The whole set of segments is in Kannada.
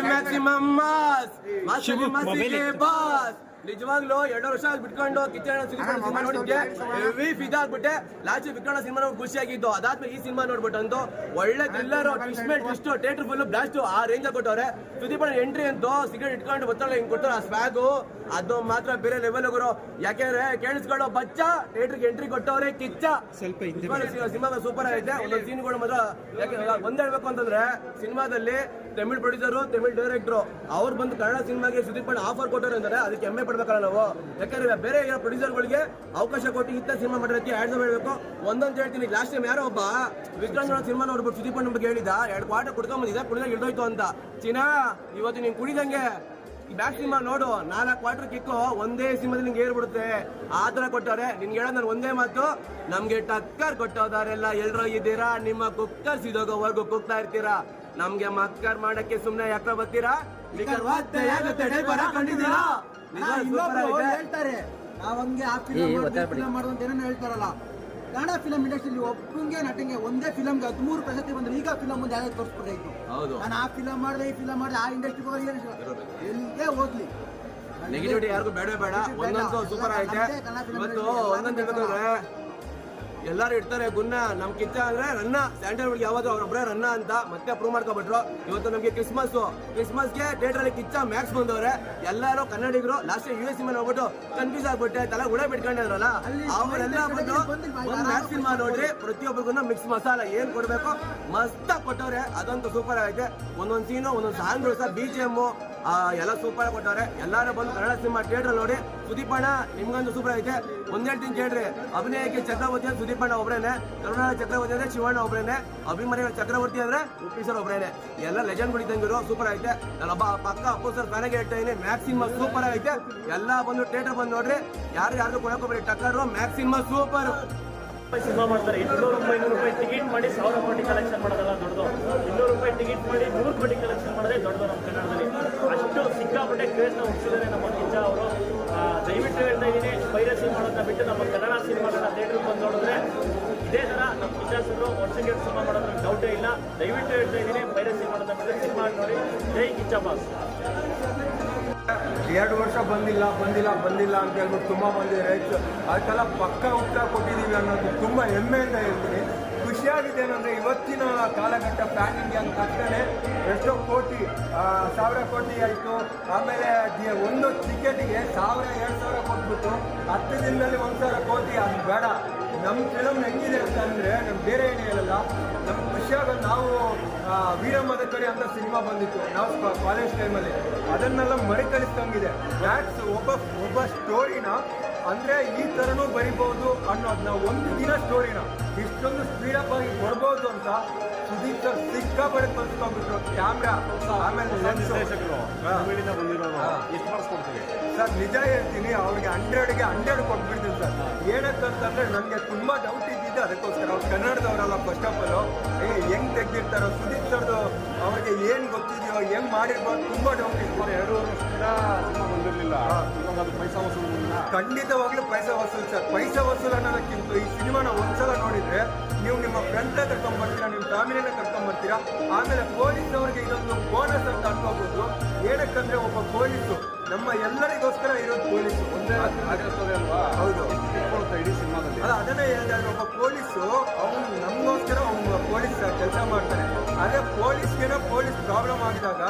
ಮ್ಯಾಕ್ಸಿಮಮ್ ಬಾಸ್ ನಿಜವಾಗ್ಲೂ 2 ವರ್ಷ ಬಿಟ್ಕೊಂಡು ಕಿಚ್ಚಣ್ಣ ಸಿನಿಮಾ ನೋಡಿದ್ದೆ ಹೆವಿ ಫಿದಾ ಆಗ್ಬಿಟ್ಟೆ. ಲಾಸ್ಟ್ ವಿಕ್ರಮ ಸಿನಿಮಾ ನೋಡಿ ಖುಷಿಯಾಗಿದ್ದು. ಅದಾದ್ಮೇಲೆ ಈ ಸಿನಿಮಾ ನೋಡ್ಬಿಟ್ಟು ಒಳ್ಳೆ thriller twist theatre full blast ಆ ರೇಂಜ್ ಕೊಟ್ಟವ್ರೆ. ಸುದೀಪ್ ಎಂಟ್ರಿ ಅಂತೂ ಸಿಗರೇಟ್ ಇಟ್ಕೊಂಡು ಬರ್ತಾಳೆ ಹಿಂಗ್ ಕೊಟ್ಟರು ಆ ಸ್ವ್ಯಾಗು ಅದು ಮಾತ್ರ ಬೇರೆ ಲೆವೆಲ್ ಹೋಗೋರು. ಯಾಕೆಂದ್ರೆ ಕೇಳಿಸ್ಕೊಳ್ಳೋ ಬಚ್ಚ ಥಿಯೇಟರ್ಗೆ ಎಂಟ್ರಿ ಕೊಟ್ಟವ್ರೆ ಕಿಚ್ಚ. ಸಿನಿಮಾ ಸೂಪರ್ ಆಗೈತೆ. ಒಂದೊಂದು ಸೀನ್ಗಳು ಮಾತ್ರ ಯಾಕೆ ಒಂದ್ ಹೇಳ್ಬೇಕು ಅಂತಂದ್ರೆ ಸಿನಿಮಾದಲ್ಲಿ ತಮಿಳ್ ಪ್ರೊಡ್ಯೂಸರು ತಮಿಳ್ ಡೈರೆಕ್ಟರ್ ಅವ್ರು ಬಂದು ಕನ್ನಡ ಸಿನಿಮಾಗೆ ಸುದೀಪ್ ಆಫರ್ ಕೊಟ್ಟವ್ರೆ ಅಂದ್ರೆ ಅದಕ್ಕೆ ಹೆಮ್ಮೆ ಪಡ್ಬೇಕಲ್ಲ ನಾವು. ಯಾಕಂದ್ರೆ ಬೇರೆ ಪ್ರೊಡ್ಯೂಸರ್ಗಳಿಗೆ ಅವಕಾಶ ಕೊಟ್ಟು ಇಂಥ ಸಿನಿಮಾ ಮಾಡಿರೋದಕ್ಕೆ ಆಡ್ಸ್ ಮಾಡಬೇಕು. ಒಂದೊಂದು ಹೇಳ್ತೀನಿ, ಲಾಸ್ಟ್ ಟೈಮ್ ಯಾರೋ ಒಬ್ಬ ವಿಕ್ರಮ್ ಸಿನಿಮಾ ನೋಡ್ಬಿಟ್ಟು ಸುದೀಪ್ ಬಗ್ಗೆ ಹೇಳಿದ 2 ಕ್ವಾರ್ಟರ್ ಕುಡ್ಕೊಂಬಂದಿದ್ದ ಕುಡಿದಾಗ ಇಳ್ದೋಯ್ತು ಅಂತ. ಚಿನಾ ಇವತ್ತು ನೀನ್ ಕುಡಿದಂಗೆ ಬ್ಯಾಕ್ ಸಿನಿಮಾ ನೋಡು 4 ಕ್ವಾರ್ಟರ್ ಕಿಕ್ಕು ಒಂದೇ ಸಿನಿಮಾದಲ್ಲಿ ನಿಂಗೆ ಏರ್ಬಿಡುತ್ತೆ. ಆ ತರ ಕೊಟ್ಟವ್ರೆ. ನಿನ್ಗೆ ಹೇಳೋದು ನಾನು ಒಂದೇ ಮಾತು, ನಮ್ಗೆ ಟಕ್ಕರ್ ಕೊಟ್ಟೋದಾರೆಲ್ಲ ಎಲ್ರೋ ಇದ್ದೀರಾ, ನಿಮ್ಮ ಕುಕ್ಕರ್ ಸಿದೋಗೋವರೆಗೂ ಕುಗ್ತಾ ಇರ್ತೀರಾ. ನಮ್ಗೆ ಮಕ್ಕರ್ ಮಾಡಕ್ಕೆ ಸುಮ್ನೆ ಯಾಕೆ ಬರ್ತೀರಾ? ಹೇಳ್ತಾರೆ ನಾವಂಗೆ ಆ ಫಿಲಂ ಮಾಡುವಂತ ಏನೋ ಹೇಳ್ತಾರಲ್ಲ. ಕನ್ನಡ ಫಿಲಂ ಇಂಡಸ್ಟ್ರಿಯಲ್ಲಿ ಒಬ್ಬಂಗೆ ನಟಂಗೆ ಒಂದೇ ಫಿಲಂಗೆ 13 ಪ್ರಶಸ್ತಿ ಬಂದ್ರೆ ಈಗ ಫಿಲಂ ಮುಂದೆ ಯಾವ್ದು ತೋರಿಸ್ಬೇಕಾಯ್ತು. ನಾನು ಆ ಫಿಲಂ ಮಾಡಿದೆ ಈ ಫಿಲಂ ಮಾಡಿದೆ ಆ ಇಂಡಸ್ಟ್ರಿಗೆ ಹೋಗಿ ಎಲ್ಲಿಗೆ ಹೋಗ್ಲಿ ನೆಗೆಟಿವಿಟಿ ಯಾರಿಗೂ ಬೇಡ ಬೇಡ. ಒಂದೊಂದು ಸೂಪರ್ ಐತೆ. ಇವತ್ತು ಒಂದೊಂದು ಹೇಳ್ಬೇಕಂದ್ರೆ ಎಲ್ಲಾರು ಇಡ್ತಾರೆ ಗುನ್ನ ನಮ್ ಕಿಚ್ಚ ಅಂದ್ರೆ ರನ್ನ ಸ್ಯಾಂಡಲ್ವುಡ್ ಯಾವ್ದು ಅವ್ರೊಬ್ರೆ ರನ್ನ ಅಂತ ಮತ್ತೆ ಪ್ರೂವ್ ಮಾಡ್ಕೊಬಿಟ್ರು. ಇವತ್ತು ನಮ್ಗೆ ಕ್ರಿಸ್ಮಸ್ಗೆ ಥಿಯೇಟರ್ ಅಲ್ಲಿ ಕಿಚ್ಚ ಮ್ಯಾಕ್ಸ್ ಬಂದವ್ರೆ. ಎಲ್ಲಾರು ಕನ್ನಡಿಗರು ಲಾಸ್ಟ್ US ಸಿನಿಮಾ ನೋಡ್ಬಿಟ್ಟು ಕನ್ಫ್ಯೂಸ್ ಆಗ್ಬಿಟ್ಟೆ ತಲೆ ಉಡ ಬಿಟ್ಕೊಂಡಿದ್ರಲ್ಲ ಅವರೆಲ್ಲ ಬಂದು ಒಂದು ಮ್ಯಾಕ್ಸ್ ಸಿನಿಮಾ ನೋಡ್ರಿ ಪ್ರತಿಯೊಬ್ಬರಿಗೂ ಮಿಕ್ಸ್ ಮಸಾಲ ಏನ್ ಕೊಡ್ಬೇಕು ಮಸ್ತ್ ಕೊಟ್ಟವ್ರೆ. ಅದಂತೂ ಸೂಪರ್ ಆಗೈತೆ. ಒಂದೊಂದು ಸೀನು ಒಂದೊಂದು ಸಾಂಗ್ ಸಹ BGM ಎಲ್ಲ ಸೂಪರ್ ಕೊಟ್ಟವ್ರೆ. ಎಲ್ಲಾರು ಬಂದು ಕನ್ನಡ ಸಿನಿಮಾ ಥಿಯೇಟರ್ ನೋಡಿ. ಸುದೀಪ್ ಅಣ್ಣ ನಿಮ್ಗಂತೂ ಸೂಪರ್ ಐತೆ. ಒಂದ್ ಹೇಳ್ತೀನಿ ಕೇಳ್ರಿ, ಅಭಿನಯಕ್ಕೆ ಚಕ್ರವರ್ತಿ ಅಂತ ಸುದೀಪ್ ಅಣ್ಣ ಒಬ್ರೇನೆ, ಕರುಣಾ ಚಕ್ರವರ್ತಿ ಅಂದ್ರೆ ಶಿವಣ್ಣ ಒಬ್ರೇನೆ, ಅಭಿಮಾನಿಗಳ ಚಕ್ರವರ್ತಿ ಅಂದ್ರೆ ಉಪ್ಪಿ ಸರ್ ಒಬ್ರೇನೆ. ಎಲ್ಲ ಲೆಜೆಂಡ್ ಗಳಿದ್ದಂಗಿರೋ ಸೂಪರ್ ಐತೆ. ನಾನೊಬ್ಬ ಪಕ್ಕ ಅಪ್ಪು ಸರ್ ಫ್ಯಾನಾಗೆ ಹೇಳ್ತಾ ಇದೀನಿ. ಮ್ಯಾಕ್ಸಿಮಾ ಸೂಪರ್ ಐತೆ. ಎಲ್ಲ ಬಂದು ಥಿಯೇಟರ್ ಬಂದು ನೋಡ್ರಿ. ಯಾರು ಕೊಡಕೋಬೇಡಿ ಟಕ್ಕರು. ಮ್ಯಾಕ್ಸಿಮಾ ಸೂಪರ್ ಸಿನಿಮಾ ಮಾಡ್ತಾರೆ. 200 ರೂಪಾಯಿ ಟಿಕೆಟ್ ಮಾಡಿ 1000 ಕೋಟಿ ಕಲೆಕ್ಷನ್ ಮಾಡೋದಲ್ಲ ದೊಡ್ಡದು. 200 ರೂಪಾಯಿ ಟಿಕೆಟ್ ಮಾಡಿ 100 ಕೋಟಿ ಕಲೆಕ್ಷನ್ ಮಾಡೋದೇ ದೊಡ್ಡದು ನಮ್ಮ ಕನ್ನಡದಲ್ಲಿ. ಅಷ್ಟು ಸಿಕ್ಕಾಪಟ್ಟೆ ಕ್ರೇಜ್ನ ಹುಟ್ಟಿಸಿದ್ದಾರೆ ನಮ್ಮ ಕಿಚ್ಚ ಅವರು. ದಯವಿಟ್ಟು ಹೇಳ್ತಾ ಇದ್ದೀನಿ, ಪೈರಸಿ ಮಾಡೋದನ್ನ ಬಿಟ್ಟು ನಮ್ಮ ಕನ್ನಡ ಸಿನಿಮಾಗಳನ್ನ ಥಿಯೇಟರ್ಗೆ ಬಂದು ನೋಡಿದ್ರೆ ಇದೇ ಥರ ನಮ್ಮ ಕಿಚ್ಚ ಸರ್ ವರ್ಷಕ್ಕೆ ಸಿನಿಮಾ ಮಾಡೋದ್ರ ಡೌಟೇ ಇಲ್ಲ. ದಯವಿಟ್ಟು ಹೇಳ್ತಾ ಇದ್ದೀನಿ, ಪೈರಸಿ ಮಾಡೋದನ್ನ ಬಿಟ್ಟು ಸಿನಿಮಾ ನೋಡಿ. ಜೈ ಕಿಚ್ಚ ಬಾಸ್. 2 ವರ್ಷ ಬಂದಿಲ್ಲ ಅಂತ ಹೇಳ್ಬಿಟ್ಟು ತುಂಬ ಮಂದಿ ರೈತರು ಅದಕ್ಕೆಲ್ಲ ಪಕ್ಕ ಉತ್ತರ ಕೊಟ್ಟಿದ್ದೀವಿ ಅನ್ನೋದು ತುಂಬ ಹೆಮ್ಮೆಯಿಂದ ಹೇಳ್ತೀನಿ. ಖುಷಿಯಾಗಿದೆ ಏನಂದರೆ ಇವತ್ತಿನ ಕಾಲಘಟ್ಟ ಪ್ಯಾನ್ ಇಂಡಿಯಾ ಅಂದ ತಕ್ಷಣ ಎಷ್ಟೋ ಕೋಟಿ 1000 ಕೋಟಿ ಆಯಿತು. ಆಮೇಲೆ ಒಂದು ಟಿಕೆಟಿಗೆ 1000-2000 ಕೊಟ್ಬಿಟ್ಟು 10 ದಿನದಲ್ಲಿ 1000 ಕೋಟಿ. ಅದು ಬೇಡ. ನಮ್ಮ ಫಿಲಮ್ ಹೆಂಗಿದೆ ಅಂತಂದರೆ ನಮ್ಗೆ ಬೇರೆ ಏನು ಹೇಳಲ್ಲ. ನಮ್ಗೆ ಖುಷಿಯಾಗೋದು ನಾವು ವೀರಮ್ಮದ ಕಡೆ ಅಂತ ಸಿನಿಮಾ ಬಂದಿತ್ತು ನಾವು ಕಾಲೇಜ್ ಟೈಮಲ್ಲಿ. ಅದನ್ನೆಲ್ಲ ಮರುಕಳಿಸ್ದಂಗಿದೆ. ಮ್ಯಾಕ್ಸ್ ಒಬ್ಬ ಸ್ಟೋರಿನ ಅಂದರೆ ಈ ಥರನೂ ಬರಿಬೋದು ಅನ್ನೋದನ್ನ ಒಂದು ದಿನ ಸ್ಟೋರಿನ ಇಷ್ಟೊಂದು ಸ್ಪೀಡಪ್ ಆಗಿ ಕೊಡ್ಬೋದು ಅಂತ ಸುದೀಪ್ ಸರ್ ಸಿಕ್ಕಾಪಡೆ ಕಲ್ಸ್ಕೊಂಡ್ಬಿಟ್ರು. ಕ್ಯಾಮ್ರಾ ಆಮೇಲೆ ಲೆನ್ಸ್ ಸರ್ ನಿಜ ಹೇಳ್ತೀನಿ, ಅವ್ರಿಗೆ 100ಗೆ 100 ಕೊಟ್ಬಿಡ್ತೀನಿ ಸರ್. ಏನಕ್ಕಂತಂದರೆ ನನಗೆ ತುಂಬ ಡೌಟ್ ಇದ್ದಿದ್ದು ಅದಕ್ಕೋಸ್ಕರ. ಅವ್ರು ಕನ್ನಡದವರಲ್ಲ ಫಸ್ಟ್ ಆಫ್ ಆಲು. ಹೆಂಗೆ ತೆಗ್ದಿರ್ತಾರೋ ಸುದೀಪ್ ಸರ್ದು ಅವ್ರಿಗೆ ಏನು ಗೊತ್ತಿದೆಯೋ ಹೆಂಗೆ ಮಾಡಿರ್ಬೋದು ತುಂಬ ಡೌಟ್ ಇತ್ತು. 2 ವರ್ಷದಿಂದ ಸಿನಿಮಾ ಬಂದಿರಲಿಲ್ಲ. ಅದು ಪೈಸಾ ವಸೂಲು ಖಂಡಿತವಾಗ್ಲೂ ಪೈಸಾ ವಸೂಲು ಸರ್. ಪೈಸಾ ವಸೂಲು ಅನ್ನೋದಕ್ಕಿಂತ ಈ ಸಿನಿಮಾನ ಒಂದ್ಸಲ ನೋಡಿದರೆ ನೀವು ನಿಮ್ಮ ಫ್ರೆಂಡ್ನ ಕರ್ಕೊಂಡ್ಬರ್ತೀರಾ, ನಿಮ್ಮ ಫ್ಯಾಮಿಲಿನ ಕರ್ಕೊಂಡ್ಬರ್ತೀರಾ. ಆಮೇಲೆ ಪೊಲೀಸ್ ಅವ್ರಿಗೆ ಇದೊಂದು ಬೋನಸ್ ಅಂತ ಅನ್ಕೋಬಹುದು. ಏನಕ್ಕಂದ್ರೆ ಒಬ್ಬ ಪೊಲೀಸು ನಮ್ಮ ಎಲ್ಲರಿಗೋಸ್ಕರ ಇರೋದು ಪೊಲೀಸು ಒಂದೇ ಅಲ್ವಾ? ಹೌದು, ಇಡೀ ಸಿನಿಮಾದಲ್ಲಿ ಅದನ್ನೇ ಹೇಳಿದೆ. ಒಬ್ಬ ಪೊಲೀಸು ಅವನು ನಮಗೋಸ್ಕರ ಅವ್ನು ಪೊಲೀಸ್ ಕೆಲಸ ಮಾಡ್ತಾನೆ. ಅದೇ ಪೊಲೀಸ್ಗೇನೋ ಪೊಲೀಸ್ ಪ್ರಾಬ್ಲಮ್ ಆಗಿದಾಗ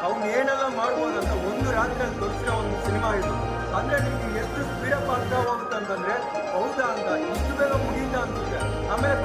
ಅವ್ನು ಏನೆಲ್ಲ ಮಾಡ್ಬೋದು ಅಂತ ಒಂದು ರಾತ್ರಿಯಲ್ಲಿ ತೋರಿಸಿರೋ ಒಂದು ಸಿನಿಮಾ ಇದು. ಅಂದರೆ ನಿಮ್ಗೆ ಎಷ್ಟು ಸ್ಪೀಡಪ್ ಆಗ್ತಾ ಹೋಗುತ್ತೆ ಅಂತಂದರೆ ಹೌದಾ ಅಂತ ಇಷ್ಟು ಬೇಗ ಮುಗೀತಾ ಅನ್ಸುತ್ತೆ. ಆಮೇಲೆ